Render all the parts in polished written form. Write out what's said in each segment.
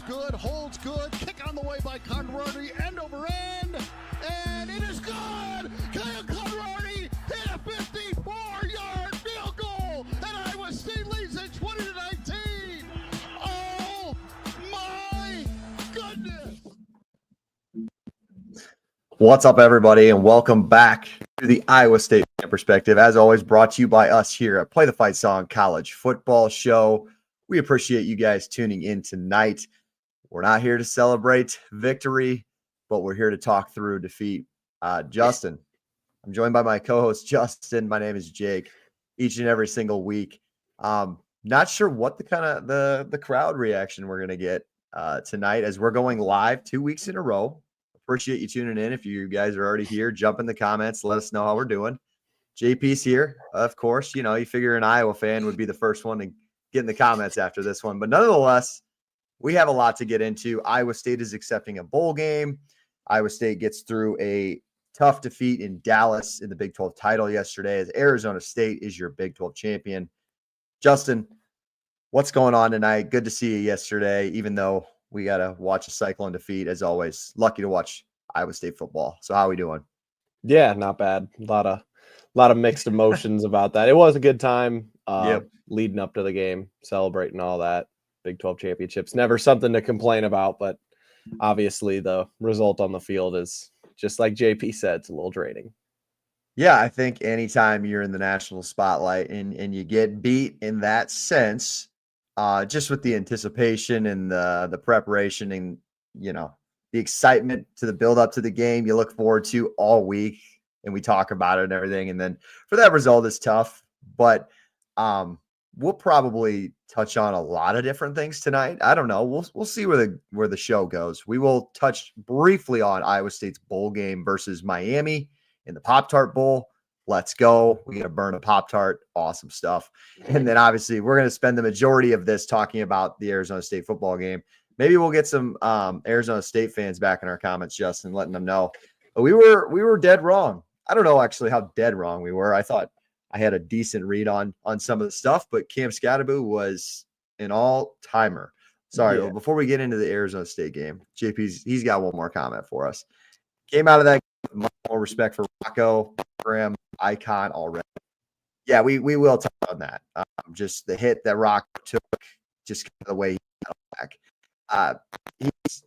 good, holds good, kick on the way by Conradi, end over end, and it is good! Kyle Conradi hit a 54-yard field goal, and Iowa State leads at 20-19! Oh my goodness! What's up, everybody, and welcome back to the Iowa State Perspective. As always, brought to you by us here at Play the Fight Song College Football Show. We appreciate you guys tuning in tonight. We're not here to celebrate victory, but we're here to talk through defeat. Justin, I'm joined by my co-host, Justin. My name is Jake. Each and every single week. Not sure what the crowd reaction we're going to get tonight as we're going live 2 weeks in a row. Appreciate you tuning in. If you guys are already here, jump in the comments. Let us know how we're doing. JP's here, of course. You know, you figure an Iowa fan would be the first one to get in the comments after this one. But nonetheless, we have a lot to get into. Iowa State is accepting a bowl game. Iowa State gets through a tough defeat in Dallas in the Big 12 title yesterday as Arizona State is your Big 12 champion. Justin, what's going on tonight? Good to see you yesterday, even though we got to watch a Cyclone defeat, as always. Lucky to watch Iowa State football. So how are we doing? Yeah, not bad. A lot of mixed emotions about that. It was a good time leading up to the game, celebrating all that. Big 12 championships, never something to complain about, but obviously the result on the field is just like JP said, it's a little draining. Yeah, I think anytime you're in the national spotlight and you get beat in that sense, just with the anticipation and the preparation and, you know, the excitement to the build up to the game you look forward to all week, and we talk about it and everything. And then for that result, it's tough, but we'll probably touch on a lot of different things tonight. I don't know. We'll see where the show goes. We will touch briefly on Iowa State's bowl game versus Miami in the Pop-Tart Bowl. Let's go. We're going to burn a Pop-Tart. Awesome stuff. And then obviously we're going to spend the majority of this talking about the Arizona State football game. Maybe we'll get some Arizona State fans back in our comments, Justin, letting them know. But we were dead wrong. I don't know actually how dead wrong we were. I thought I had a decent read on some of the stuff, but Cam Scatterbo was an all-timer. Sorry, well, before we get into the Arizona State game, he's got one more comment for us. Came out of that with much more respect for Rocco, Graham, icon already. Yeah, we will talk on that. Just the hit that Rock took, just the way he got back. He's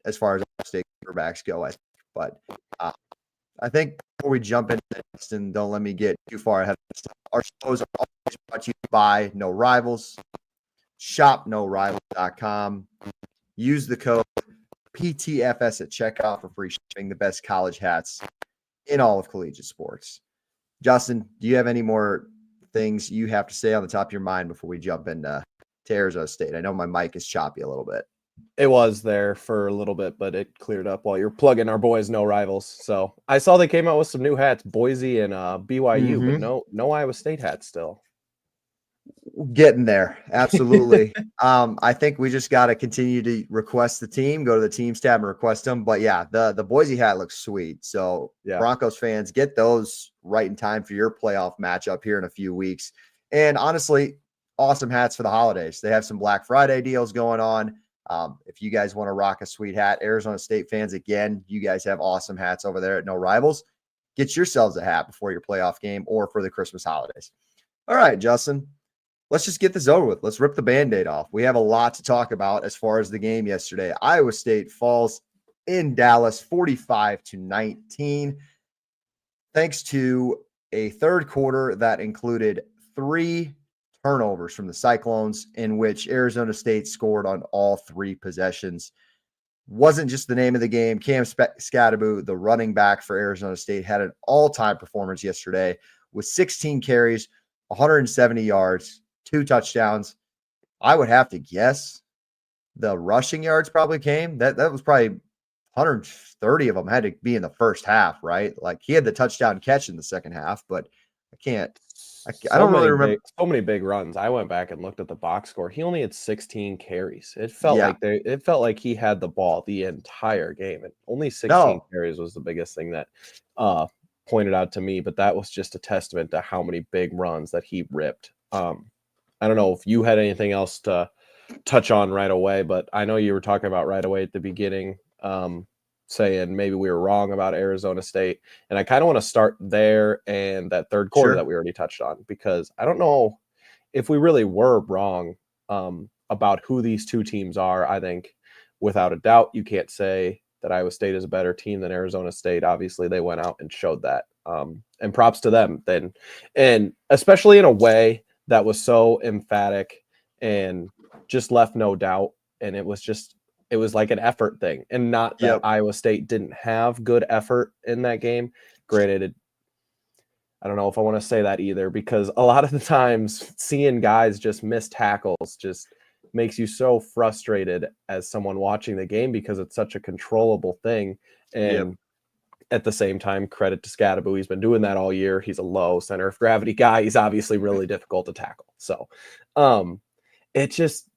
as far as State quarterbacks go, I think. But I think before we jump into this, and don't let me get too far ahead of stuff, our shows are always brought to you by No Rivals. Shop norivals.com. Use the code PTFS at checkout for free shipping. The best college hats in all of collegiate sports. Justin, do you have any more things you have to say on the top of your mind before we jump into Arizona State? I know my mic is choppy a little bit. It was there for a little bit, but it cleared up while you're plugging our boys No Rivals. So I saw they came out with some new hats, Boise and BYU, but no Iowa State hats still. Getting there. Absolutely. I think we just got to continue to request the team, go to the teams tab and request them. But yeah, the Boise hat looks sweet. So Broncos fans, get those right in time for your playoff matchup here in a few weeks. And honestly, awesome hats for the holidays. They have some Black Friday deals going on. If you guys want to rock a sweet hat, Arizona State fans, again, you guys have awesome hats over there at No Rivals. Get yourselves a hat before your playoff game or for the Christmas holidays. All right, Justin, let's just get this over with. Let's rip the Band-Aid off. We have a lot to talk about as far as the game yesterday. Iowa State falls in Dallas 45-19, thanks to a third quarter that included 3 turnovers from the Cyclones, in which Arizona State scored on all 3 possessions. Wasn't just the name of the game. Cam Scatterbo, the running back for Arizona State, had an all-time performance yesterday with 16 carries, 170 yards, 2 touchdowns. I would have to guess the rushing yards probably came. That was probably 130 of them had to be in the first half, right? Like he had the touchdown catch in the second half, but I don't really remember. So many big runs. I went back and looked at the box score. He only had 16 carries. It felt like he had the ball the entire game. And only 16 carries was the biggest thing that pointed out to me. But that was just a testament to how many big runs that he ripped. I don't know if you had anything else to touch on right away, but I know you were talking about right away at the beginning, saying maybe we were wrong about Arizona State. And I kind of want to start there and that third quarter that Sure. we already touched on, because I don't know if we really were wrong about who these two teams are. I think without a doubt, you can't say that Iowa State is a better team than Arizona State. Obviously, they went out and showed that. And props to them then. And especially in a way that was so emphatic and just left no doubt. And it was like an effort thing, and not that Yep. Iowa State didn't have good effort in that game. Granted, I don't know if I want to say that either, because a lot of the times seeing guys just miss tackles just makes you so frustrated as someone watching the game, because it's such a controllable thing. Yep. And at the same time, credit to Scadaboo. He's been doing that all year. He's a low center of gravity guy. He's obviously really difficult to tackle. So it just,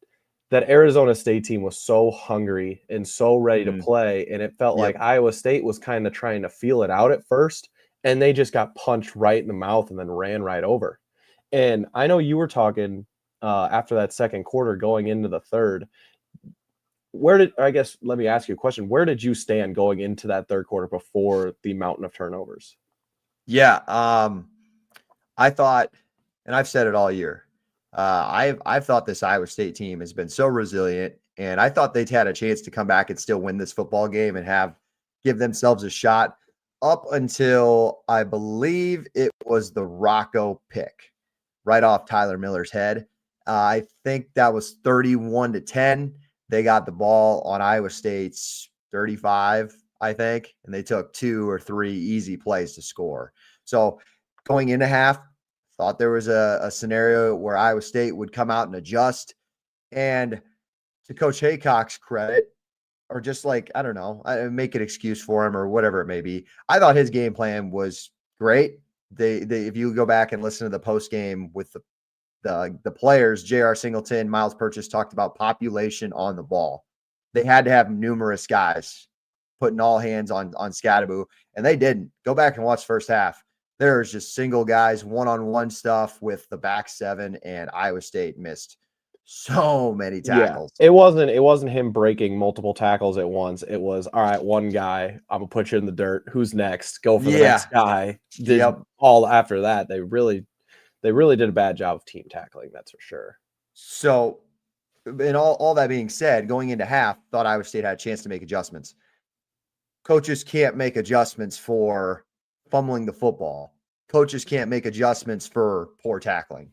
that Arizona State team was so hungry and so ready to play. And it felt like Yep. Iowa State was kind of trying to feel it out at first. And they just got punched right in the mouth and then ran right over. And I know you were talking after that second quarter going into the third. Let me ask you a question. Where did you stand going into that third quarter before the mountain of turnovers? Yeah. I thought, and I've said it all year, I've thought this Iowa State team has been so resilient, and I thought they'd had a chance to come back and still win this football game and give themselves a shot up until I believe it was the Rocco pick right off Tyler Miller's head. I think that was 31-10. They got the ball on Iowa State's 35, I think, and they took 2 or 3 easy plays to score. So going into half, thought there was a scenario where Iowa State would come out and adjust. And to Coach Haycock's credit, or just like, I don't know, make an excuse for him or whatever it may be, I thought his game plan was great. They if you go back and listen to the post game with the players, J.R. Singleton, Miles Purchase talked about population on the ball. They had to have numerous guys putting all hands on Scadaboo, and they didn't. Go back and watch first half. There's just single guys, one-on-one stuff with the back seven, and Iowa State missed so many tackles. Yeah, it wasn't him breaking multiple tackles at once. It was, all right, one guy, I'm gonna put you in the dirt. Who's next? Go for the next guy. All after that, they really did a bad job of team tackling, that's for sure. So, and all that being said, going into half, thought Iowa State had a chance to make adjustments. Coaches can't make adjustments for fumbling the football. Coaches can't make adjustments for poor tackling.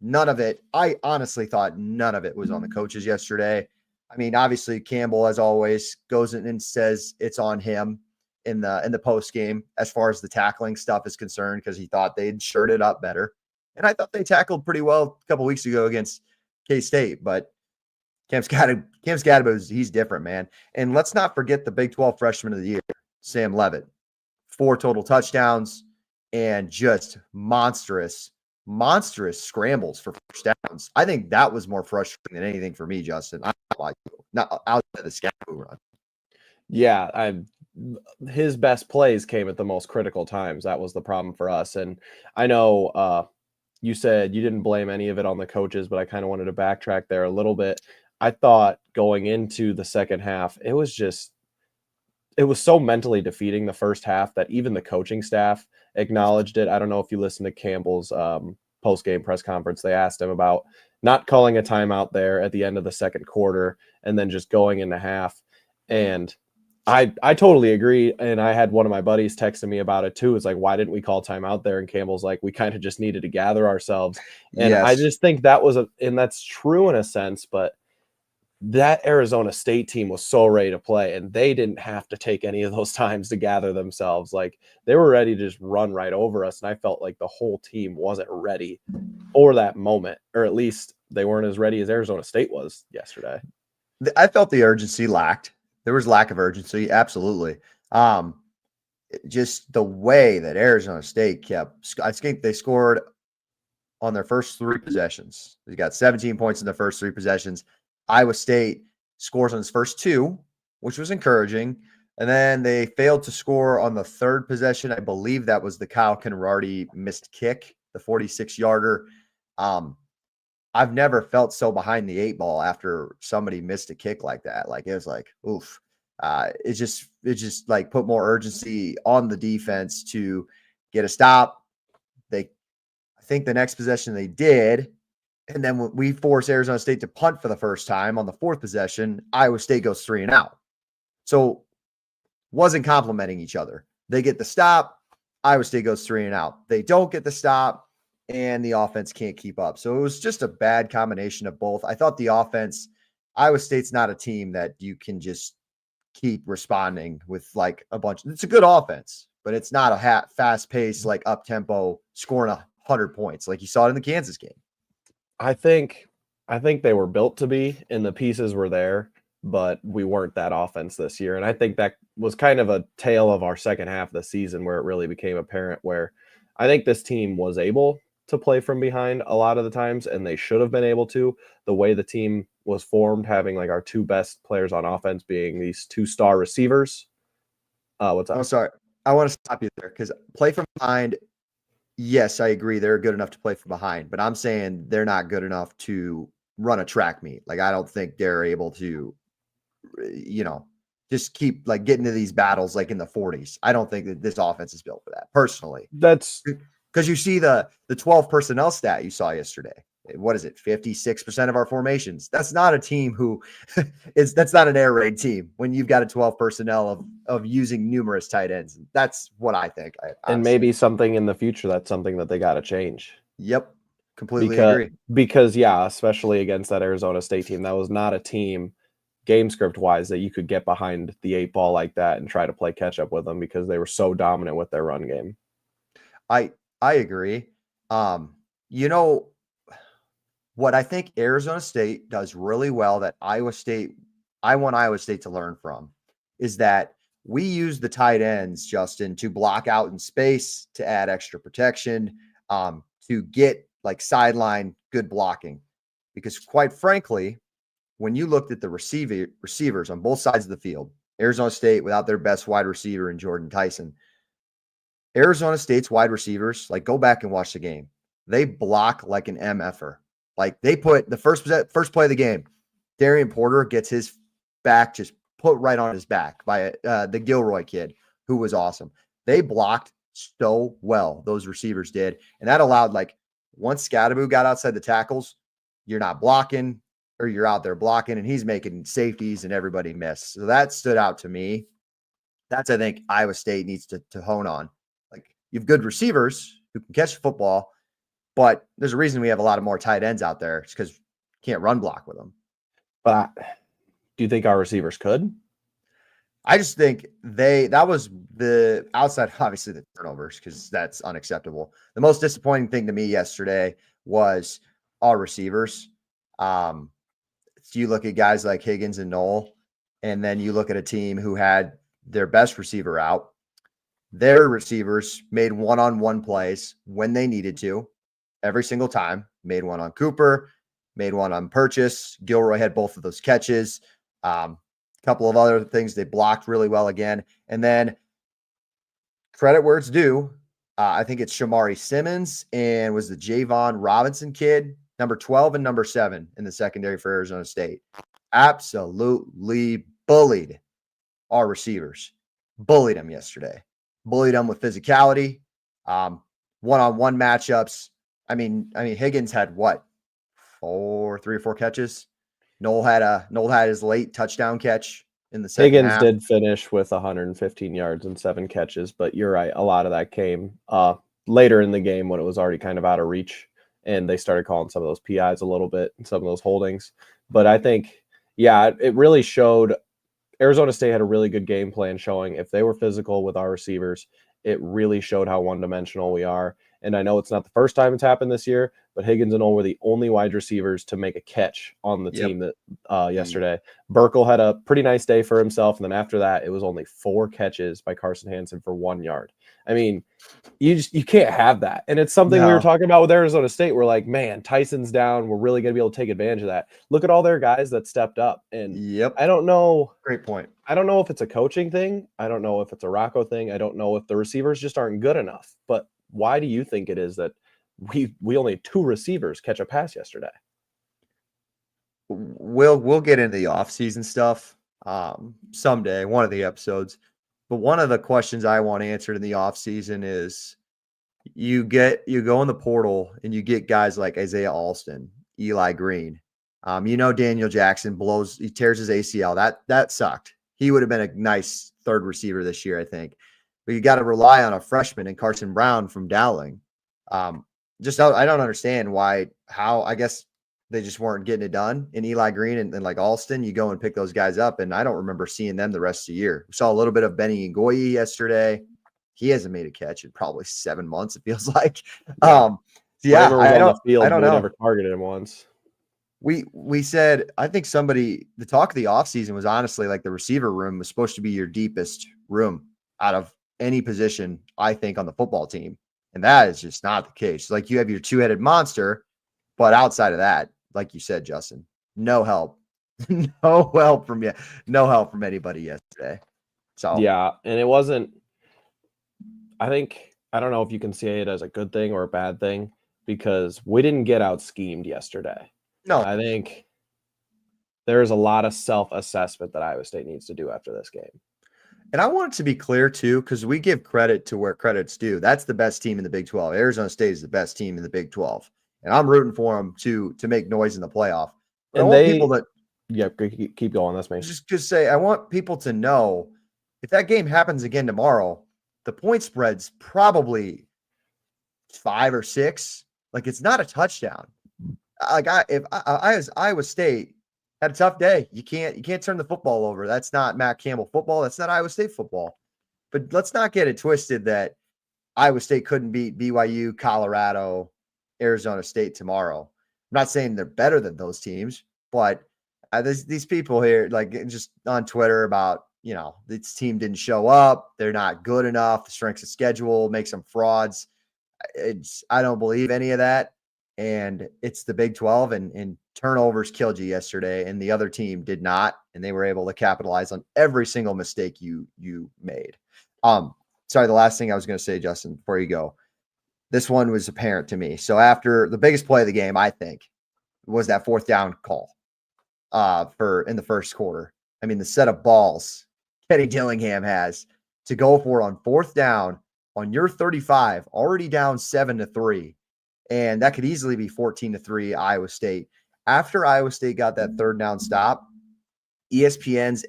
None of it. I honestly thought none of it was on the coaches yesterday. I mean, obviously Campbell, as always, goes in and says it's on him in the post game as far as the tackling stuff is concerned, because he thought they'd shirt it up better. And I thought they tackled pretty well a couple weeks ago against K-State, but Cam Scadaboo, he's different, man. And let's not forget the Big 12 freshman of the year, Sam Levitt. 4 total touchdowns and just monstrous scrambles for first downs. I think that was more frustrating than anything for me, Justin. I like you. Not outside the Scadaboo run. Yeah, his best plays came at the most critical times. That was the problem for us. And I know you said you didn't blame any of it on the coaches, but I kind of wanted to backtrack there a little bit. I thought going into the second half, it was so mentally defeating the first half that even the coaching staff acknowledged it. I don't know if you listened to Campbell's post-game press conference. They asked him about not calling a timeout there at the end of the second quarter and then just going into half. And I totally agree. And I had one of my buddies texting me about it too. It's like, why didn't we call timeout there? And Campbell's like, we kind of just needed to gather ourselves. And Yes. I just think that was and that's true in a sense, but that Arizona State team was so ready to play, and they didn't have to take any of those times to gather themselves. Like, they were ready to just run right over us. And I felt like the whole team wasn't ready for that moment, or at least they weren't as ready as Arizona State was yesterday. I felt the urgency lacked. There was lack of urgency. Absolutely. Just the way that Arizona State I think they scored on their first 3 possessions. They got 17 points in their first 3 possessions. Iowa State scores on its first 2, which was encouraging. And then they failed to score on the 3rd possession. I believe that was the Kyle Kenrarty missed kick, the 46-yarder. I've never felt so behind the 8 ball after somebody missed a kick like that. Like, it was like, oof. It just like put more urgency on the defense to get a stop. I think the next possession they did, and then we force Arizona State to punt for the first time on the 4th possession. Iowa State goes 3 and out. So wasn't complimenting each other. They get the stop, Iowa State goes 3 and out. They don't get the stop, and the offense can't keep up. So it was just a bad combination of both. I thought the offense, Iowa State's not a team that you can just keep responding with like a bunch. It's a good offense, but it's not a fast paced, like up tempo, scoring 100 points like you saw it in the Kansas game. I think they were built to be, and the pieces were there, but we weren't that offense this year. And I think that was kind of a tale of our second half of the season where it really became apparent, where I think this team was able to play from behind a lot of the times, and they should have been able to. The way the team was formed, having like our 2 best players on offense being these 2-star receivers. What's up? I'm sorry. I want to stop you there because play from behind. Yes, I agree. They're good enough to play from behind, but I'm saying they're not good enough to run a track meet. Like, I don't think they're able to, just keep like getting to these battles like in the 40s. I don't think that this offense is built for that personally. That's because you see the 12 personnel stat you saw yesterday. What is it? 56% of our formations. That's not a team who that's not an air raid team when you've got a 12 personnel of using numerous tight ends. That's what I think. And maybe something in the future, that's something that they got to change. Yep. Completely agree. Because yeah, especially against that Arizona State team, that was not a team game script wise that you could get behind the 8 ball like that and try to play catch up with them, because they were so dominant with their run game. I agree. What I think Arizona State does really well that I want Iowa State to learn from is that we use the tight ends, Justin, to block out in space, to add extra protection, to get like sideline good blocking. Because quite frankly, when you looked at the receivers on both sides of the field, Arizona State without their best wide receiver in Jordan Tyson, Arizona State's wide receivers, like, go back and watch the game. They block like an MFer. Like, they put the first play of the game, Darian Porter gets his back just put right on his back by the Gilroy kid, who was awesome. They blocked so well, those receivers did. And that allowed, like, once Scadaboo got outside the tackles, you're not blocking, or you're out there blocking, and he's making safeties and everybody missed. So that stood out to me. That's, I think, Iowa State needs to hone on. Like, you have good receivers who can catch the football, but there's a reason we have a lot of more tight ends out there. It's because you can't run block with them. But do you think our receivers could? I just think that was the outside, obviously, the turnovers, because that's unacceptable. The most disappointing thing to me yesterday was our receivers. So you look at guys like Higgins and Knoll, and then you look at a team who had their best receiver out. Their receivers made one-on-one plays when they needed to, every single time. Made one on Cooper, made one on Purchase. Gilroy had both of those catches. A couple of other things. They blocked really well again. And then credit where it's due. I think it's Shamari Simmons and was the Javon Robinson kid, number 12 and number 7 in the secondary for Arizona State. Absolutely bullied our receivers. Bullied them yesterday. Bullied them with physicality, one-on-one matchups. I mean, Higgins had what? 3 or 4 catches. Knoll had his late touchdown catch in the second half. Higgins did finish with 115 yards and 7 catches, but you're right. A lot of that came later in the game when it was already kind of out of reach, and they started calling some of those PIs a little bit and some of those holdings. But I think, yeah, it really showed Arizona State had a really good game plan showing if they were physical with our receivers, it really showed how one-dimensional we are. And I know it's not the first time it's happened this year, but Higgins and Knoll were the only wide receivers to make a catch on the team that yesterday. Burkle had a pretty nice day for himself, and then after that, it was only 4 catches by Carson Hansen for 1 yard. I mean, you can't have that. And it's something we were talking about with Arizona State. We're like, man, Tyson's down. We're really going to be able to take advantage of that. Look at all their guys that stepped up. And I don't know. Great point. I don't know if it's a coaching thing. I don't know if it's a Rocco thing. I don't know if the receivers just aren't good enough. But why do you think it is that we only had 2 receivers catch a pass yesterday? we'll get into the offseason stuff someday, one of the episodes. But one of the questions I want answered in the offseason is you go in the portal and you get guys like Isaiah Alston, Eli Green. Daniel Jackson he tears his ACL. That sucked. He would have been a nice third receiver this year, I think. But you got to rely on a freshman and Carson Brown from Dowling. I don't understand how I guess they just weren't getting it done. In Eli Green and like Alston, you go and pick those guys up, and I don't remember seeing them the rest of the year. We saw a little bit of Benny Ngoyi yesterday. He hasn't made a catch in probably 7 months, it feels like. Yeah. I don't know. Never targeted him once. We said, I think the talk of the offseason was honestly like the receiver room was supposed to be your deepest room out of any position, I think, on the football team. And that is just not the case. Like, you have your two-headed monster, but outside of that, like you said, Justin, no help. No help from anybody yesterday. So yeah, and it wasn't, I don't know if you can say it as a good thing or a bad thing, because we didn't get out schemed yesterday. No, I think there's a lot of self-assessment that Iowa State needs to do after this game. And I want it to be clear, too, because we give credit to where credit's due. That's the best team in the Big 12. Arizona State is the best team in the Big 12. And I'm rooting for them to make noise in the playoff. But And I want people to keep going. That's me. just say, I want people to know if that game happens again tomorrow, the point spread's probably 5 or 6. Like, it's not a touchdown. Like, if Iowa State had a tough day, you can't turn the football over. That's not Matt Campbell football. That's not Iowa State football. But let's not get it twisted that Iowa State couldn't beat BYU, Colorado, Arizona State tomorrow. I'm not saying they're better than those teams, but these people here, like, just on Twitter about, this team didn't show up. They're not good enough. The strengths of schedule makes them frauds. I don't believe any of that. And it's the Big 12, and turnovers killed you yesterday, and the other team did not, and they were able to capitalize on every single mistake you made. Sorry, the last thing I was going to say, Justin, before you go, this one was apparent to me. So after the biggest play of the game, I think, was that fourth down call in the first quarter. I mean, the set of balls Kenny Dillingham has to go for on fourth down on your 35, already down 7-3. And that could easily be 14-3 Iowa State. After Iowa State got that third down stop, ESPN's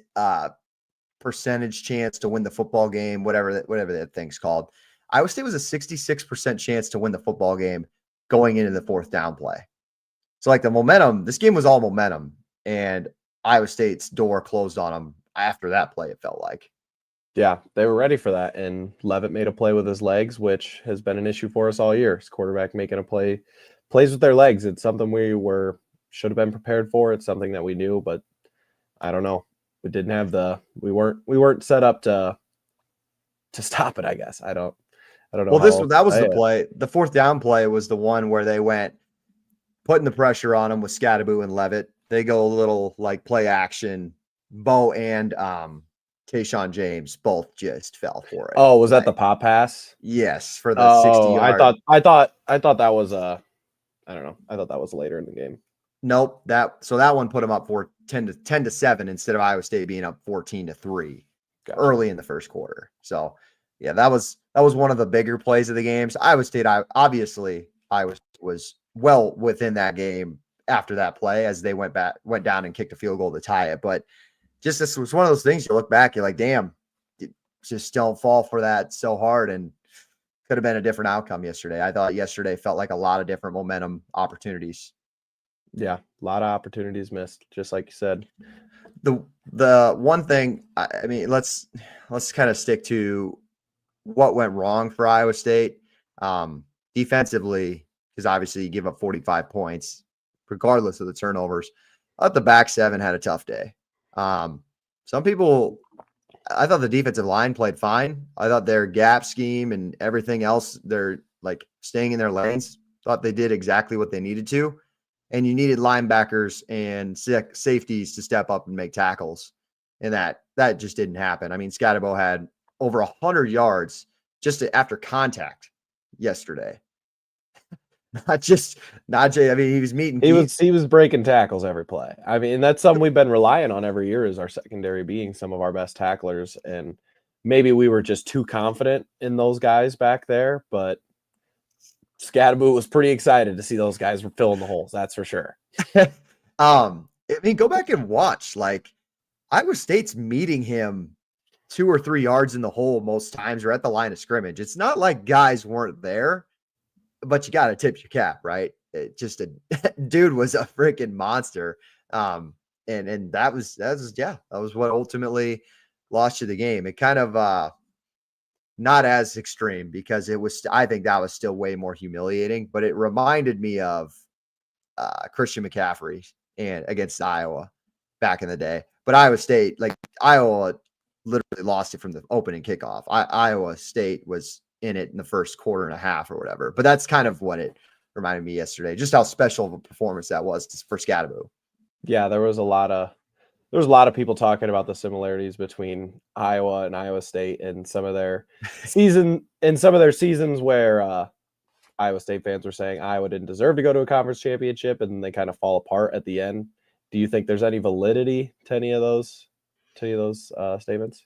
percentage chance to win the football game, whatever that thing's called, Iowa State was a 66% chance to win the football game going into the fourth down play. So, like, the momentum, this game was all momentum, and Iowa State's door closed on them after that play, it felt like. Yeah, they were ready for that. And Levitt made a play with his legs, which has been an issue for us all year. His quarterback making plays with their legs. It's something should have been prepared for. It's something that we knew, but I don't know. We weren't set up to stop it, I guess. I don't know. Well, that was the play. The fourth down play was the one where they went putting the pressure on him with Scadaboo and Levitt. They go a little like play action. Bo and Tayshaun James both just fell for it. Oh, was that the pop pass? Yes, for the 60-yard. I thought that was I don't know. I thought that was later in the game. Nope. That one put them up for 10-7 instead of Iowa State being up 14-3 early in the first quarter. So yeah, that was one of the bigger plays of the games. Iowa State, obviously, was well within that game after that play as they went down and kicked a field goal to tie it. But just this was one of those things you look back, you're like, damn, just don't fall for that so hard, and could have been a different outcome yesterday. I thought yesterday felt like a lot of different momentum opportunities. Yeah, a lot of opportunities missed, just like you said. The one thing, I mean, let's kind of stick to what went wrong for Iowa State defensively, because obviously you give up 45 points regardless of the turnovers. I thought the back seven had a tough day. Some people, I thought the defensive line played fine. I thought their gap scheme and everything else, they're like staying in their lanes. Thought they did exactly what they needed to. And you needed linebackers and safeties to step up and make tackles. And that just didn't happen. I mean, Scadaboo had over 100 yards just after contact yesterday. Najee. I mean, he was meeting He Keith. was breaking tackles every play. I mean, that's something we've been relying on every year is our secondary being some of our best tacklers. And maybe we were just too confident in those guys back there, but Scadaboo was pretty excited to see those guys were filling the holes. That's for sure. I mean, go back and watch. Like Iowa State's meeting him 2 or 3 yards in the hole most times, or at the line of scrimmage. It's not like guys weren't there, but you got to tip your cap, right? Just a dude was a freaking monster. And that was what ultimately lost you the game. It kind of not as extreme because I think that was still way more humiliating, but it reminded me of Christian McCaffrey and against Iowa back in the day. But Iowa State, like Iowa literally lost it from the opening kickoff. Iowa State was in it in the first quarter and a half or whatever. But that's kind of what it reminded me yesterday, just how special of a performance that was for Scadaboo. Yeah, there was a lot of people talking about the similarities between Iowa and Iowa State and some of their seasons where Iowa State fans were saying Iowa didn't deserve to go to a conference championship and they kind of fall apart at the end. Do you think there's any validity to any of those statements?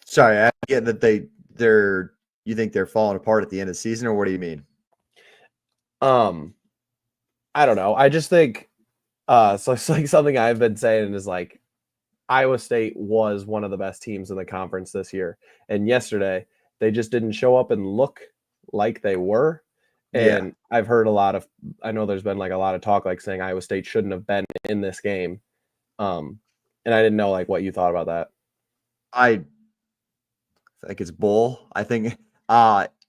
Sorry, I get that you think they're falling apart at the end of the season, or what do you mean? I don't know. I just think so it's like something I've been saying is like Iowa State was one of the best teams in the conference this year. And yesterday they just didn't show up and look like they were. And I've heard I know there's been like a lot of talk like saying Iowa State shouldn't have been in this game. And I didn't know like what you thought about that. I think it's bull. I think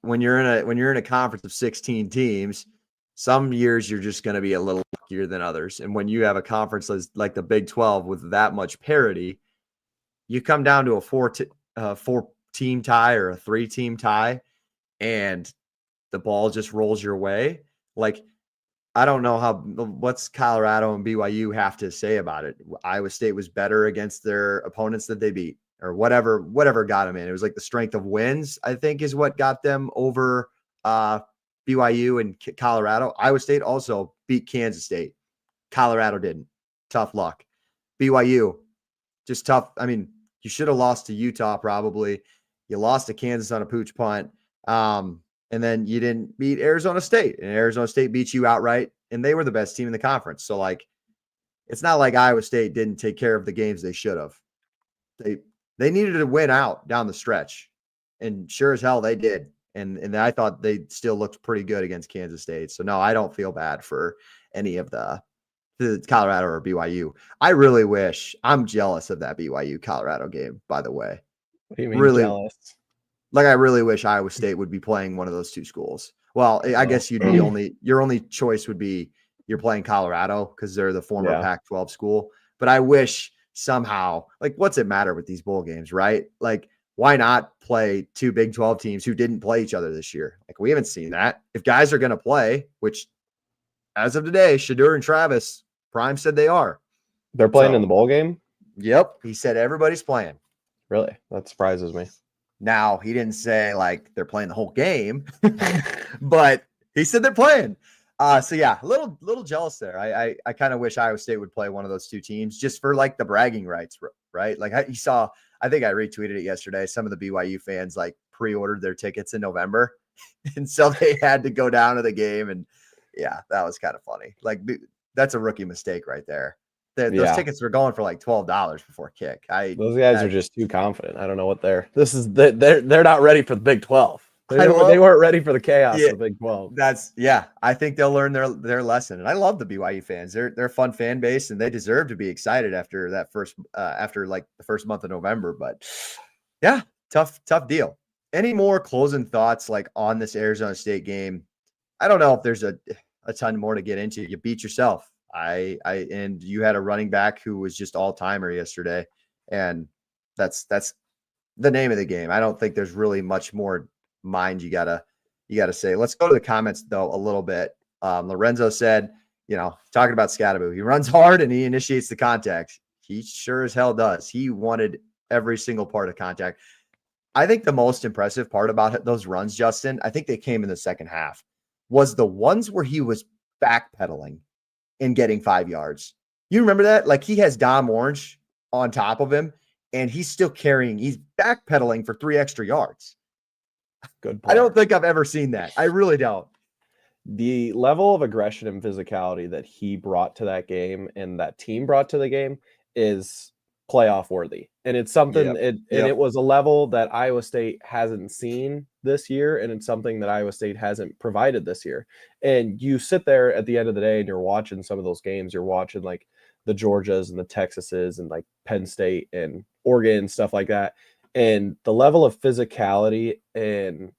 when you're in a conference of 16 teams, some years you're just going to be a little luckier than others. And when you have a conference like the Big 12 with that much parity, you come down to a 4-team tie or a 3-team tie, and the ball just rolls your way. Like, I don't know what's Colorado and BYU have to say about it. Iowa State was better against their opponents that they beat, or whatever got them in. It was like the strength of wins, I think, is what got them over BYU and Colorado. Iowa State also beat Kansas State. Colorado didn't. Tough luck. BYU, just tough. I mean, you should have lost to Utah probably. You lost to Kansas on a pooch punt. And then you didn't beat Arizona State. And Arizona State beat you outright, and they were the best team in the conference. So, like, it's not like Iowa State didn't take care of the games they should have. They needed to win out down the stretch, and sure as hell they did. And I thought they still looked pretty good against Kansas State. So, no, I don't feel bad for any of the Colorado or BYU. I really wish – I'm jealous of that BYU Colorado game, by the way. What do you mean really jealous? Like, I really wish Iowa State would be playing one of those two schools. Well, I guess your only choice would be you're playing Colorado because they're the former Pac-12 school. But I wish somehow, like, what's it matter with these bowl games, right? Like, why not play two Big 12 teams who didn't play each other this year? Like, we haven't seen that. If guys are going to play, which as of today, Shedeur and Travis Prime said they are. They're playing in the bowl game? Yep. He said everybody's playing. Really? That surprises me. Now, he didn't say like they're playing the whole game, but he said they're playing. So yeah, a little jealous there. I kind of wish Iowa State would play one of those two teams just for like the bragging rights, right? Like I think I retweeted it yesterday. Some of the BYU fans like pre-ordered their tickets in November, and so they had to go down to the game. And yeah, that was kind of funny. Like that's a rookie mistake right there. Those tickets were going for like $12 before kick. Those guys are just too confident. I don't know what they're not ready for the Big 12. They weren't ready for the chaos of the Big 12. I think they'll learn their lesson. And I love the BYU fans. They're a fun fan base, and they deserve to be excited after that after like the first month of November. But yeah, tough deal. Any more closing thoughts like on this Arizona State game? I don't know if there's a ton more to get into. You beat yourself. And you had a running back who was just all-timer yesterday, and that's the name of the game. I don't think there's really much more mind you gotta say. Let's go to the comments though a little bit. Lorenzo said, talking about Scadaboo, he runs hard and he initiates the contact. He sure as hell does. He wanted every single part of contact. I think the most impressive part about those runs, Justin, I think they came in the second half. was the ones where he was backpedaling and getting 5 yards. You remember that? Like, he has Dom Orange on top of him, and he's backpedaling for 3 extra yards. Good play. I don't think I've ever seen that. I really don't. The level of aggression and physicality that he brought to that game and that team brought to the game is playoff worthy. And it's something it was a level that Iowa State hasn't seen this year, and it's something that Iowa State hasn't provided this year. And you sit there at the end of the day and you're watching some of those games, you're watching like the Georgias and the Texases and like Penn State and Oregon and stuff like that. And the level of physicality and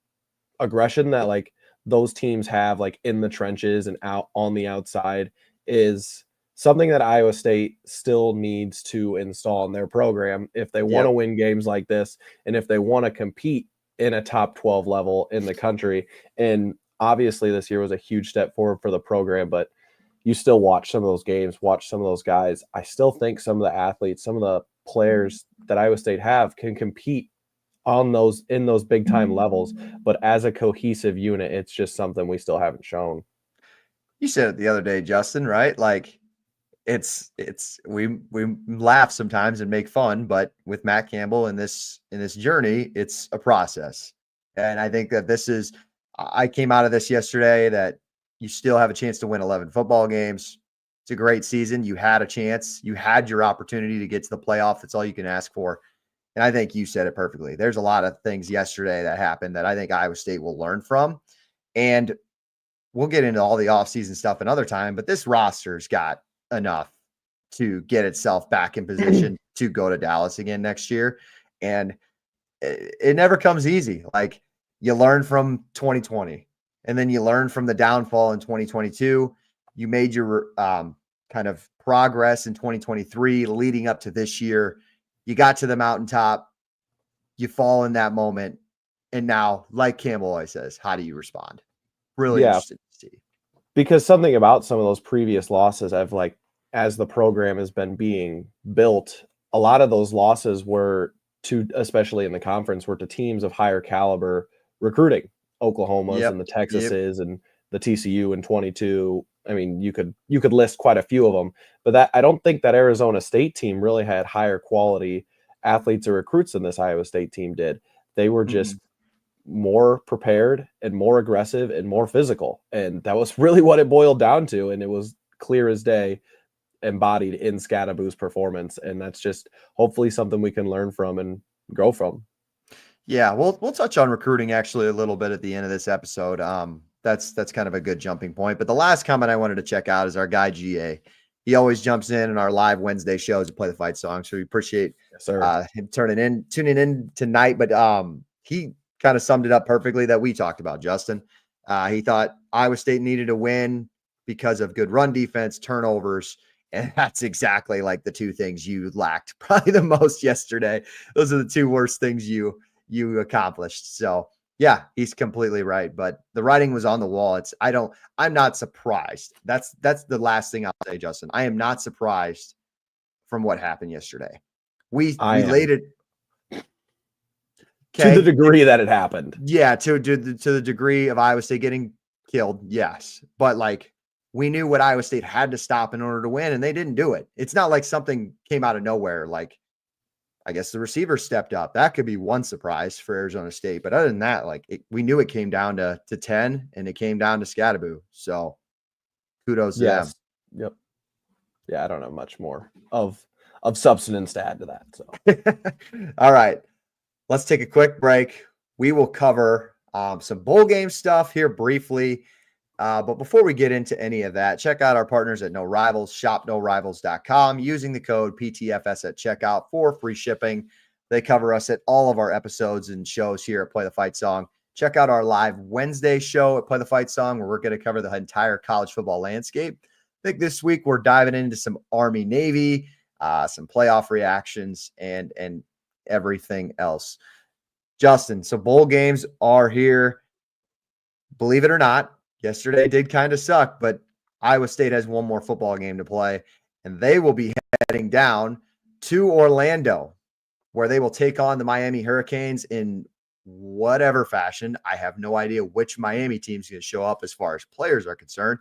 aggression that like those teams have like in the trenches and out on the outside is something that Iowa State still needs to install in their program if they want to win games like this and if they want to compete in a top 12 level in the country. And obviously this year was a huge step forward for the program, but you still watch some of those games, watch some of those guys. I still think some of the athletes, some of the players that Iowa State have can compete in those big time levels, but as a cohesive unit, it's just something we still haven't shown. You said it the other day, Justin, right? Like, we laugh sometimes and make fun, but with Matt Campbell in this journey, it's a process. And I think that I came out of this yesterday that you still have a chance to win 11 football games. It's a great season. You had a chance. You had your opportunity to get to the playoff. That's all you can ask for. And I think you said it perfectly. There's a lot of things yesterday that happened that I think Iowa State will learn from. And we'll get into all the offseason stuff another time, but this roster's got enough to get itself back in position to go to Dallas again next year. And it never comes easy. Like, you learn from 2020, and then you learn from the downfall in 2022. You made your kind of progress in 2023 leading up to this year. You got to the mountaintop, you fall in that moment, and now, like Campbell always says, how do you respond? Really interested to see. Because something about some of those previous losses, as the program has been being built, a lot of those losses were especially in the conference, were to teams of higher caliber recruiting, Oklahomas and the Texases and the TCU in 22. I mean, you could list quite a few of them, but I don't think that Arizona State team really had higher quality athletes or recruits than this Iowa State team did. They were just more prepared and more aggressive and more physical. And that was really what it boiled down to. And it was clear as day embodied in Scadaboo's performance. And that's just hopefully something we can learn from and grow from. Yeah, we'll touch on recruiting actually a little bit at the end of this episode. That's kind of a good jumping point. But the last comment I wanted to check out is our guy GA. He always jumps in our live Wednesday shows to play the fight song. So we appreciate him tuning in tonight. But he kind of summed it up perfectly that we talked about, Justin. He thought Iowa State needed a win because of good run defense, turnovers, and that's exactly like the two things you lacked probably the most yesterday. Those are the two worst things you accomplished. So yeah, he's completely right. But the writing was on the wall. I'm not surprised. That's the last thing I'll say, Justin. I am not surprised from what happened yesterday. We laid it to the degree that it happened. Yeah, to the degree of Iowa State getting killed. Yes. But like, we knew what Iowa State had to stop in order to win, and they didn't do it. It's not like something came out of nowhere. Like, I guess the receiver stepped up. That could be one surprise for Arizona State. But other than that, like, we knew it came down to 10, and it came down to Scadaboo. So kudos to them. Yep. Yeah, I don't have much more of substance to add to that. So all right. Let's take a quick break. We will cover some bowl game stuff here briefly. But before we get into any of that, check out our partners at No Rivals, shopnorivals.com, using the code PTFS at checkout for free shipping. They cover us at all of our episodes and shows here at Play the Fight Song. Check out our live Wednesday show at Play the Fight Song, where we're going to cover the entire college football landscape. I think this week we're diving into some Army Navy, some playoff reactions, and everything else. Justin, so bowl games are here. Believe it or not, yesterday did kind of suck, but Iowa State has one more football game to play, and they will be heading down to Orlando, where they will take on the Miami Hurricanes in whatever fashion. I have no idea which Miami team's going to show up as far as players are concerned.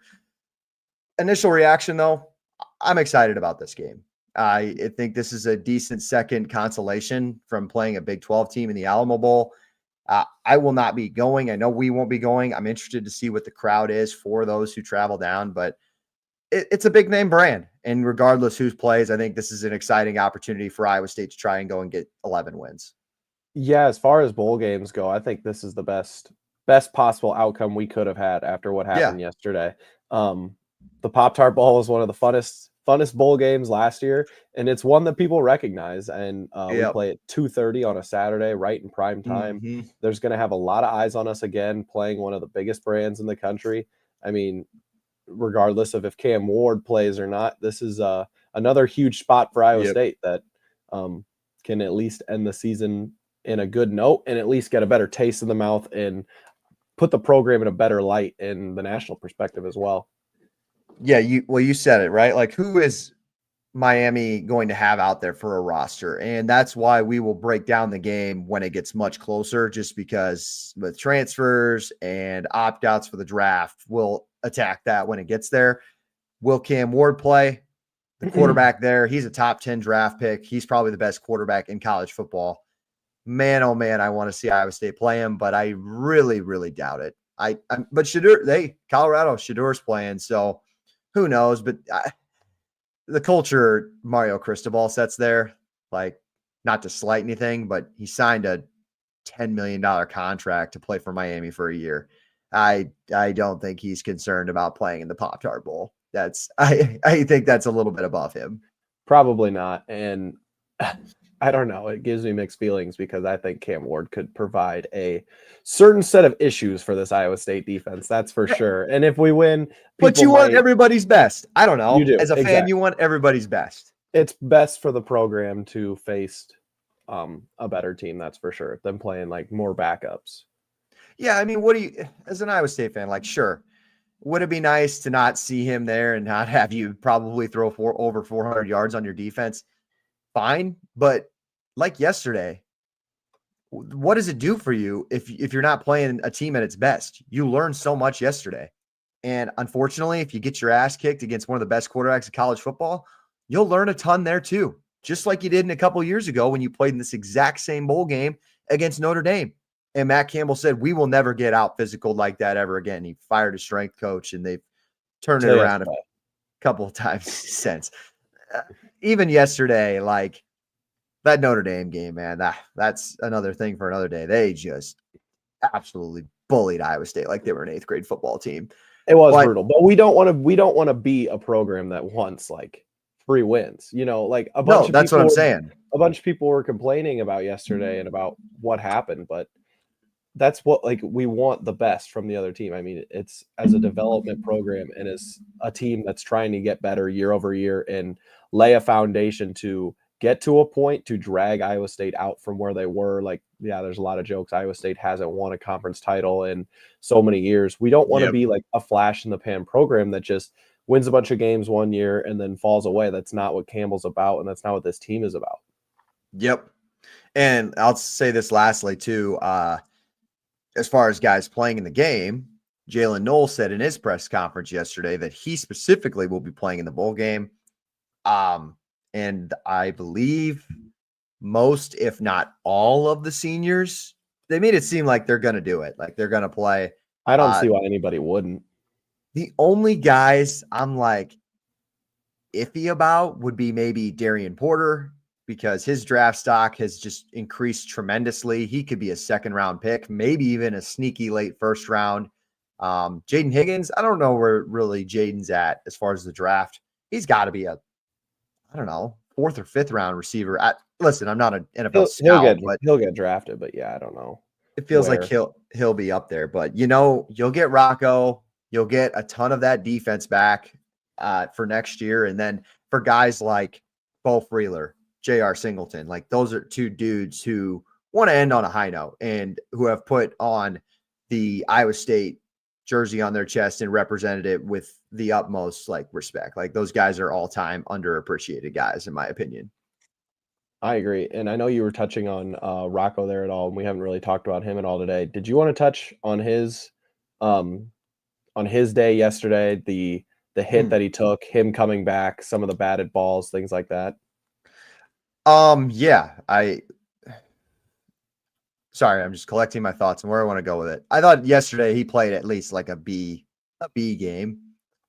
Initial reaction, though, I'm excited about this game. I think this is a decent second consolation from playing a Big 12 team in the Alamo Bowl. I will not be going. I know we won't be going. I'm interested to see what the crowd is for those who travel down, but it's a big name brand. And regardless who plays, I think this is an exciting opportunity for Iowa State to try and go and get 11 wins. Yeah, as far as bowl games go, I think this is the best possible outcome we could have had after what happened yesterday. The Pop-Tart Bowl was one of the funnest bowl games last year, and it's one that people recognize. And we play at 2:30 on a Saturday, right in prime time. Mm-hmm. There's going to have a lot of eyes on us again, playing one of the biggest brands in the country. I mean, regardless of if Cam Ward plays or not, this is another huge spot for Iowa State that can at least end the season in a good note and at least get a better taste in the mouth and put the program in a better light in the national perspective as well. Yeah, you said it, right? Like, who is Miami going to have out there for a roster? And that's why we will break down the game when it gets much closer, just because with transfers and opt-outs for the draft, we'll attack that when it gets there. Will Cam Ward play? The quarterback there, he's a top 10 draft pick. He's probably the best quarterback in college football. Man, oh man, I want to see Iowa State play him, but I really, really doubt it. But Colorado, Shadur's playing, so who knows? But the culture Mario Cristobal sets there, like, not to slight anything, but he signed a $10 million contract to play for Miami for a year. I don't think he's concerned about playing in the Pop-Tart Bowl. I think that's a little bit above him. Probably not. And I don't know. It gives me mixed feelings because I think Cam Ward could provide a certain set of issues for this Iowa State defense. That's for sure. And if we win, but you want everybody's best. I don't know. You do. As a fan, you want everybody's best. It's best for the program to face a better team. That's for sure. Than playing like more backups. Yeah. I mean, what do you, as an Iowa State fan, like, sure. Would it be nice to not see him there and not have you probably throw over 400 yards on your defense? Fine. But like yesterday, what does it do for you if you're not playing a team at its best? You learned so much yesterday. And unfortunately, if you get your ass kicked against one of the best quarterbacks of college football, you'll learn a ton there too. Just like you did in a couple of years ago when you played in this exact same bowl game against Notre Dame. And Matt Campbell said, we will never get out physical like that ever again. He fired his strength coach, and they've turned it around a couple of times since. Even yesterday, like that Notre Dame game, man, that's another thing for another day. They just absolutely bullied Iowa State like they were an 8th grade football team. It was brutal, but we don't want to be a program that wants like 3 wins. You know, like a bunch of that's people what I'm saying. A bunch of people were complaining about yesterday and about what happened, but that's what, like, we want the best from the other team. I mean, it's as a development program and as a team that's trying to get better year over year and lay a foundation to get to a point to drag Iowa State out from where they were. Like, yeah, there's a lot of jokes. Iowa State hasn't won a conference title in so many years. We don't want to be like a flash in the pan program that just wins a bunch of games one year and then falls away. That's not what Campbell's about, and that's not what this team is about. Yep. And I'll say this lastly too, as far as guys playing in the game, Jalen Knoll said in his press conference yesterday that he specifically will be playing in the bowl game. And I believe most, if not all of the seniors, they made it seem like they're going to do it. Like they're going to play. I don't see why anybody wouldn't. The only guys I'm like iffy about would be maybe Darian Porter, because his draft stock has just increased tremendously. He could be a 2nd-round pick, maybe even a sneaky late 1st round. Jaden Higgins, I don't know where really Jaden's at as far as the draft. He's got to be a, I don't know, 4th or 5th round receiver. Listen, I'm not an NFL scout, but he'll get drafted. But yeah, I don't know. It feels like he'll be up there. But you'll get Rocco. You'll get a ton of that defense back for next year, and then for guys like Bo Freeler, J.R. Singleton, like those are 2 dudes who want to end on a high note and who have put on the Iowa State jersey on their chest and represented it with the utmost like respect. Like those guys are all-time underappreciated guys, in my opinion. I agree. And I know you were touching on Rocco there at all, and we haven't really talked about him at all today. Did you want to touch um on his day yesterday, the hit Hmm. that he took, him coming back, some of the batted balls, things like that? Yeah, sorry, I'm just collecting my thoughts and where I want to go with it. I thought yesterday he played at least like a B game.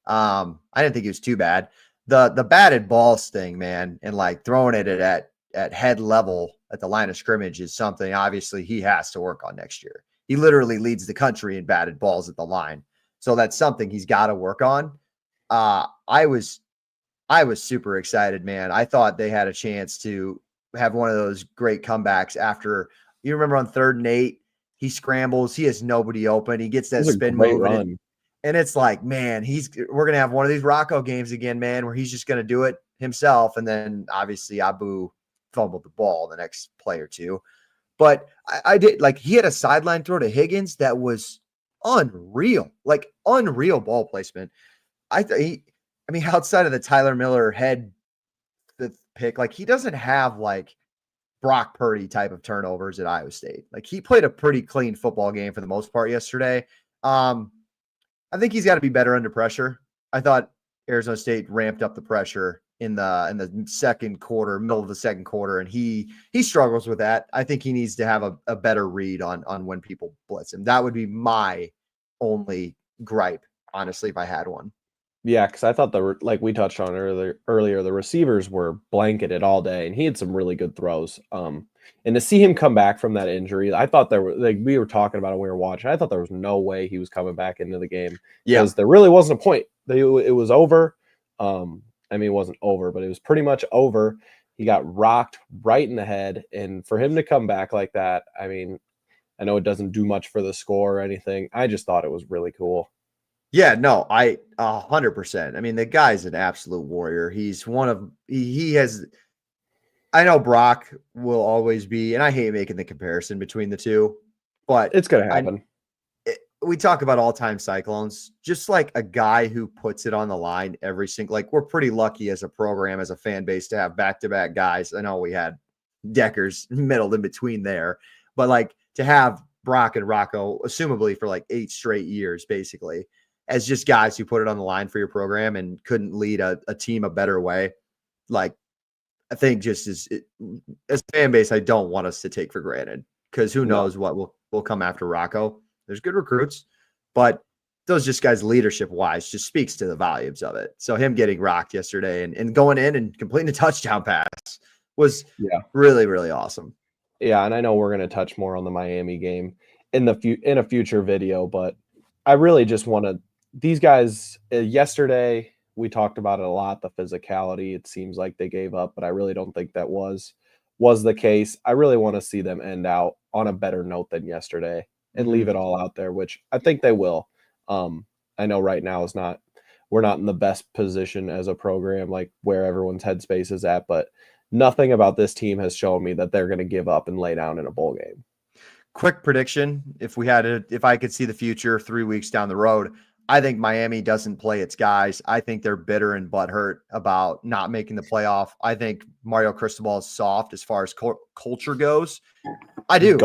I didn't think he was too bad. The batted balls thing, man, and like throwing it at head level at the line of scrimmage is something obviously he has to work on next year. He literally leads the country in batted balls at the line. So that's something he's got to work on. Uh, I was I was super excited, man. I thought they had a chance to have one of those great comebacks after you remember on 3rd and 8, he scrambles, he has nobody open, he gets It that was a spin great move run. and it's like, man, we're gonna have one of these Rocco games again, man, where he's just gonna do it himself. And then obviously Abu fumbled the ball the next play or two. But I did like he had a sideline throw to Higgins that was unreal, like unreal ball placement. I th- he, I mean, outside of the Tyler Miller head the pick, like he doesn't have like Brock Purdy type of turnovers at Iowa State. Like he played a pretty clean football game for the most part yesterday. Um, I think he's got to be better under pressure. I thought Arizona State ramped up the pressure in the second quarter, middle of the second quarter, and he struggles with that. I think he needs to have a better read on when people blitz him. That would be my only gripe, honestly, if I had one. Yeah, because I thought like we touched on earlier, the receivers were blanketed all day, and he had some really good throws. And to see him come back from that injury, I thought there were like we were talking about it when we were watching. I thought there was no way he was coming back into the game Yeah. because there really wasn't a point. It was over. I mean, it wasn't over, but it was pretty much over. He got rocked right in the head, and for him to come back like that, I mean, I know it doesn't do much for the score or anything. I just thought it was really cool. Yeah, no, 100%. I mean, the guy's an absolute warrior. He has. I know Brock will always be, and I hate making the comparison between the two, but It's gonna happen. we talk about all-time Cyclones, just like a guy who puts it on the line every single. Like we're pretty lucky as a program, as a fan base, to have back-to-back guys. I know we had Deckers middled in between there, but like to have Brock and Rocco, assumably for like 8 straight years, basically, as just guys who put it on the line for your program and couldn't lead a team a better way. Like, I think just as a fan base, I don't want us to take for granted because who No. knows what will come after Rocco. There's good recruits, but those just guys leadership wise just speaks to the volumes of it. So him getting rocked yesterday and going in and completing a touchdown pass was really, really awesome. Yeah, and I know we're going to touch more on the Miami game in in a future video, but I really just want to these guys yesterday we talked about it a lot, the physicality. It seems like they gave up, but I really don't think that was the case. I really want to see them end out on a better note than yesterday and leave it all out there, which I think they will. I know right now we're not in the best position as a program, like where everyone's headspace is at, but nothing about this team has shown me that they're going to give up and lay down in a bowl game. Quick prediction: if I could see the future 3 weeks down the road, I think Miami doesn't play its guys. I think they're bitter and butthurt about not making the playoff. I think Mario Cristobal is soft as far as culture goes. I do.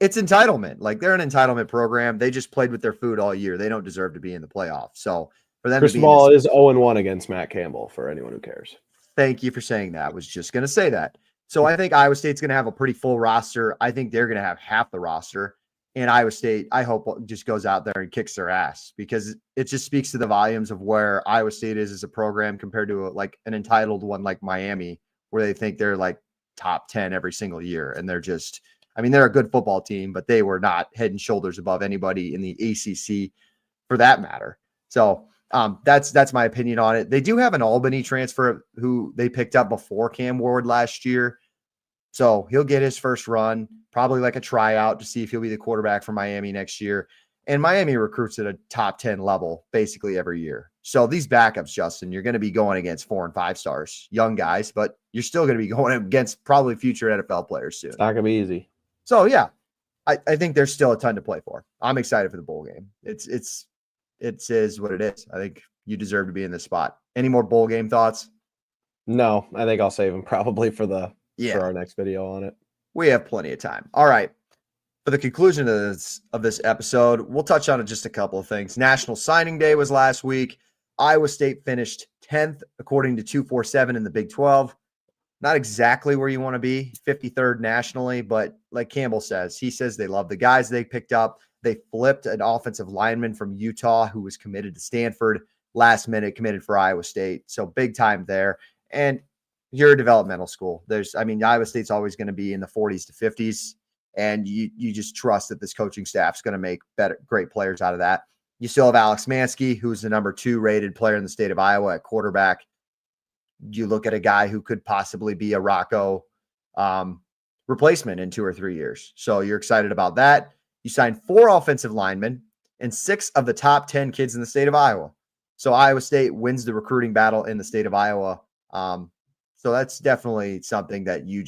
It's entitlement. Like they're an entitlement program. They just played with their food all year. They don't deserve to be in the playoffs. So for them Chris to be Ball is 0-1 against Matt Campbell for anyone who cares. Thank you for saying that. I was just going to say that. So I think Iowa State's going to have a pretty full roster. I think they're going to have half the roster. And Iowa State, I hope, just goes out there and kicks their ass because it just speaks to the volumes of where Iowa State is as a program compared to like an entitled one like Miami, where they think they're like top 10 every single year. And they're just, I mean, they're a good football team, but they were not head and shoulders above anybody in the ACC for that matter. So that's my opinion on it. They do have an Albany transfer who they picked up before Cam Ward last year. So he'll get his first run, probably like a tryout to see if he'll be the quarterback for Miami next year. And Miami recruits at a top 10 level basically every year. So these backups, Justin, you're going to be going against 4 and 5 stars, young guys, but you're still going to be going against probably future NFL players soon. It's not going to be easy. So yeah, I think there's still a ton to play for. I'm excited for the bowl game. It is what it is. I think you deserve to be in this spot. Any more bowl game thoughts? No, I think I'll save them probably for the for our next video on it. We have plenty of time. All right. For the conclusion of this episode, we'll touch on just a couple of things. National Signing Day was last week. Iowa State finished 10th, according to 247 in the Big 12. Not exactly where you want to be, 53rd nationally, but like Campbell says, he says they love the guys they picked up. They flipped an offensive lineman from Utah who was committed to Stanford, last minute committed for Iowa State. So big time there. And you're a developmental school. Iowa State's always going to be in the 40s to 50s. And you just trust that this coaching staff's going to make great players out of that. You still have Alex Mansky, who's the number 2 rated player in the state of Iowa at quarterback. You look at a guy who could possibly be a Rocco replacement in 2 or 3 years. So you're excited about that. You signed 4 offensive linemen and 6 of the top 10 kids in the state of Iowa. So Iowa State wins the recruiting battle in the state of Iowa. So that's definitely something that you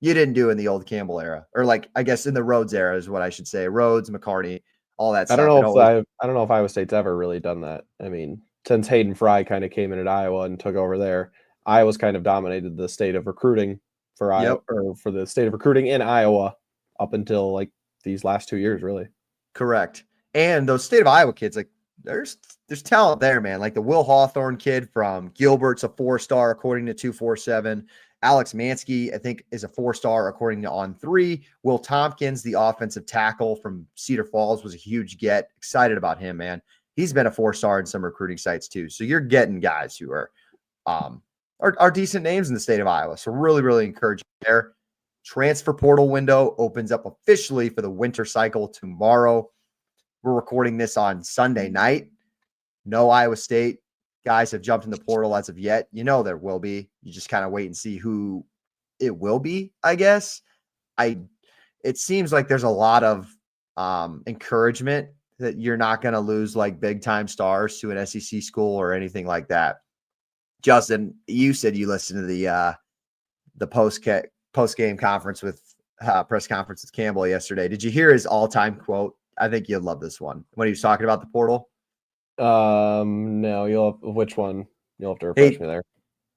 didn't do in the old Campbell era, or like, I guess in the Rhodes era is what I should say. Rhodes, McCartney, all that stuff. I don't know if Iowa State's ever really done that. I mean, since Hayden Fry kind of came in at Iowa and took over there, Iowa's kind of dominated the state of recruiting for Iowa, or for the state of recruiting in Iowa up until like these last 2 years, really. Correct. And those state of Iowa kids, like there's talent there, man. Like the Will Hawthorne kid from Gilbert's a 4-star according to 247. Alex Mansky, I think, is a 4-star according to On3. Will Tompkins, the offensive tackle from Cedar Falls, was a huge get. Excited about him, man. He's been a 4-star in some recruiting sites too. So you're getting guys who are decent names in the state of Iowa. So really, really encouraging there. Transfer portal window opens up officially for the winter cycle tomorrow. We're recording this on Sunday night. No Iowa State guys have jumped in the portal as of yet. You know there will be. You just kind of wait and see who it will be, I guess. It seems like there's a lot of encouragement that you're not going to lose like big time stars to an SEC school or anything like that. Justin, you said you listened to the post game conference with press conference with Campbell yesterday. Did you hear his all-time quote? I think you'll love this one when he was talking about the portal. No, which one? You'll have to refresh me there.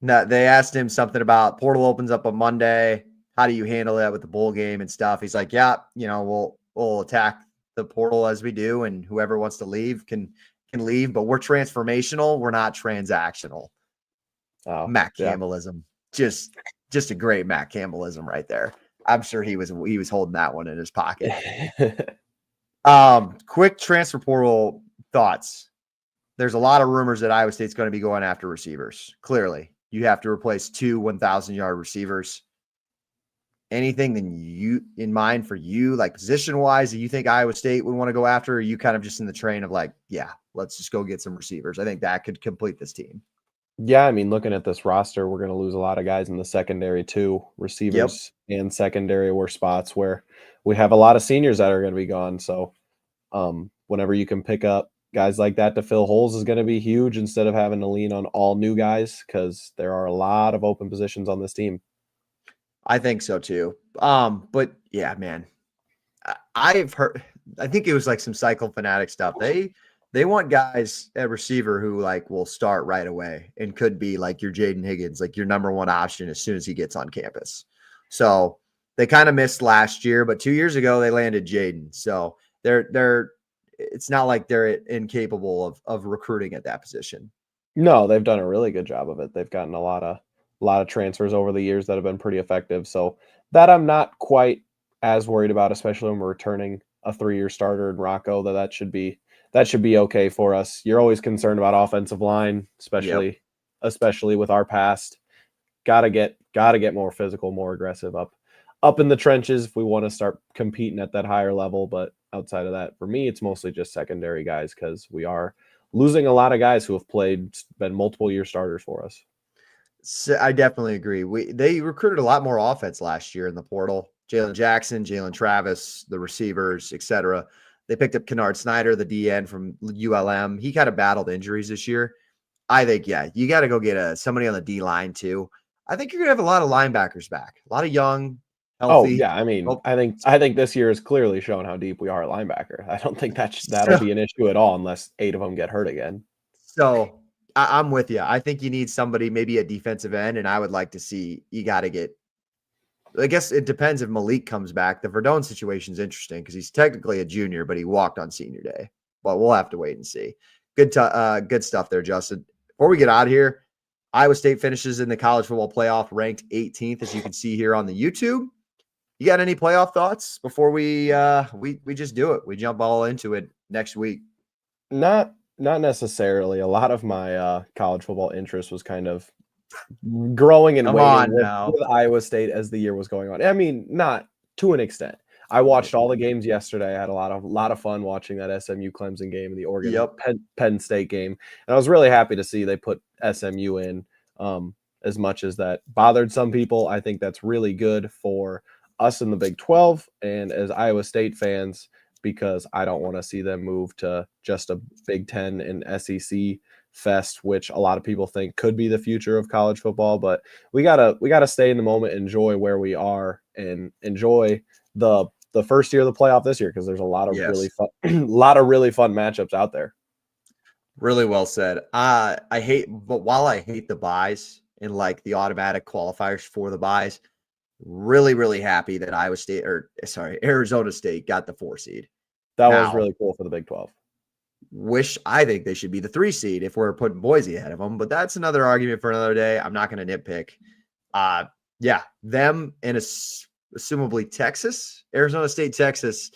No, they asked him something about portal opens up on Monday. How do you handle that with the bowl game and stuff? He's like, yeah, we'll attack the portal as we do, and whoever wants to leave can leave, but we're transformational. We're not transactional. Oh, Matt Campbellism. Just a great Matt Campbellism right there. I'm sure he was holding that one in his pocket. Quick transfer portal thoughts. There's a lot of rumors that Iowa State's going to be going after receivers. Clearly, you have to replace 2 1,000-yard receivers. Anything in mind for you, like position-wise, that you think Iowa State would want to go after? Or are you kind of just in the train of like, yeah, let's just go get some receivers? I think that could complete this team. Yeah, I mean, looking at this roster, we're going to lose a lot of guys in the secondary too. Receivers and secondary were spots where we have a lot of seniors that are going to be gone. So whenever you can pick up guys like that to fill holes is going to be huge instead of having to lean on all new guys, because there are a lot of open positions on this team. I think so too. But yeah, man, I've heard, I think it was like some Cycle Fanatic stuff. They want guys at receiver who like will start right away and could be like your Jaden Higgins, like your number 1 option as soon as he gets on campus. So they kind of missed last year, but 2 years ago they landed Jaden. So it's not like they're incapable of recruiting at that position. No, they've done a really good job of it. They've gotten a lot of transfers over the years that have been pretty effective. So that I'm not quite as worried about, especially when we're returning a 3-year starter in Rocco, that should be okay for us. You're always concerned about offensive line, especially with our past. Gotta get more physical, more aggressive up in the trenches if we want to start competing at that higher level. But outside of that, for me, it's mostly just secondary guys, because we are losing a lot of guys who have been multiple year starters for us. So I definitely agree. They recruited a lot more offense last year in the portal. Jalen Jackson, Jalen Travis, the receivers, etc. They picked up Kennard Snyder, the DN from ULM. He kind of battled injuries this year. I think, you got to go get somebody on the D line too. I think you're gonna have a lot of linebackers back, a lot of young, healthy. Oh yeah, I mean, I think this year has clearly shown how deep we are at linebacker. I don't think that'll be an issue at all unless 8 of them get hurt again. So I'm with you. I think you need somebody, maybe a defensive end, and I would like to see you got to get I guess it depends if Malik comes back. The Verdone situation is interesting because he's technically a junior, but he walked on senior day. But we'll have to wait and see. Good stuff there, Justin. Before we get out of here, Iowa State finishes in the college football playoff ranked 18th, as you can see here on the YouTube. You got any playoff thoughts before we just do it? We jump all into it next week. Not necessarily. A lot of my college football interest was kind of growing and waning with Iowa State as the year was going on. I mean, not to an extent. I watched all the games yesterday. I had a lot of fun watching that SMU Clemson game and the Oregon Penn State game. And I was really happy to see they put SMU in, as much as that bothered some people. I think that's really good for us in the Big 12 and as Iowa State fans, because I don't want to see them move to just a Big 10 and SEC fest, which a lot of people think could be the future of college football. But we gotta stay in the moment, enjoy where we are, and enjoy the first year of the playoff this year, because there's a lot of really fun matchups out there. Really well said. But while I hate the buys and like the automatic qualifiers for the buys, really, really happy that Arizona State got the 4 seed. That was really cool for the Big 12. I think they should be the 3 seed if we're putting Boise ahead of them, but that's another argument for another day. I'm not going to nitpick. Them and assumably Texas, Arizona State, Texas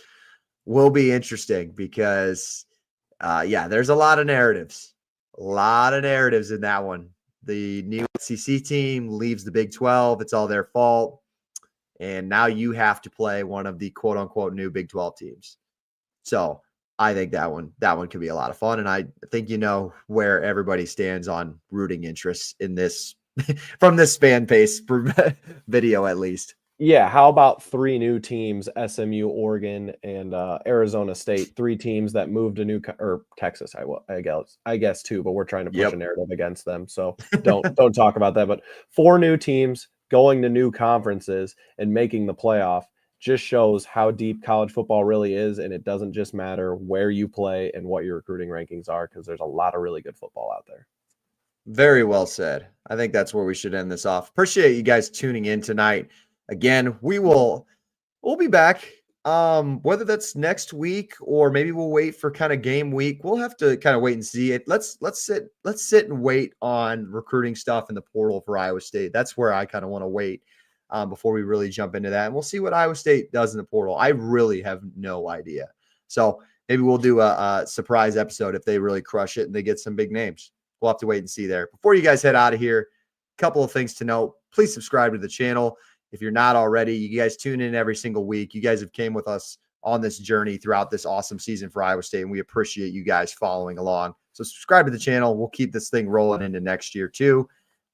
will be interesting because, there's a lot of narratives in that one. The new SEC team leaves the Big 12. It's all their fault. And now you have to play one of the quote unquote new Big 12 teams. So I think that one could be a lot of fun. And I think you know where everybody stands on rooting interests in this from this fan base video, at least. Yeah. How about 3 new teams, SMU, Oregon, and Arizona State, 3 teams that moved to or Texas, I guess too, but we're trying to push a narrative against them. So don't talk about that. But 4 new teams going to new conferences and making the playoff just shows how deep college football really is. And it doesn't just matter where you play and what your recruiting rankings are, because there's a lot of really good football out there. Very well said. I think that's where we should end this off. Appreciate you guys tuning in tonight. Again, we'll be back. Whether that's next week or maybe we'll wait for kind of game week. We'll have to kind of wait and see it. Let's sit and wait on recruiting stuff in the portal for Iowa State. That's where I kind of want to wait before we really jump into that. And we'll see what Iowa State does in the portal. I really have no idea. So maybe we'll do a surprise episode if they really crush it and they get some big names. We'll have to wait and see there. Before you guys head out of here, a couple of things to note. Please subscribe to the channel. If you're not already, you guys tune in every single week. You guys have came with us on this journey throughout this awesome season for Iowa State, and we appreciate you guys following along. So subscribe to the channel. We'll keep this thing rolling into next year too.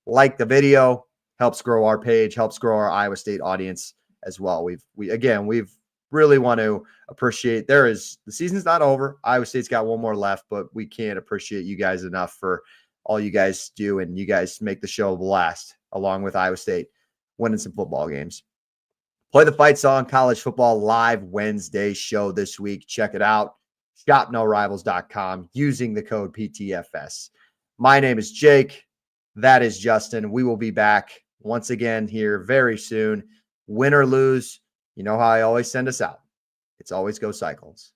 Like the video, helps grow our page, helps grow our Iowa State audience as well. We've really want to appreciate. The season's not over. Iowa State's got one more left, but we can't appreciate you guys enough for all you guys do, and you guys make the show blast along with Iowa State winning some football games. Play the Fight Song College Football Live Wednesday show this week. Check it out. ShopNoRivals.com using the code PTFS. My name is Jake. That is Justin. We will be back once again here very soon. Win or lose, you know how I always send us out. It's always go Cyclones.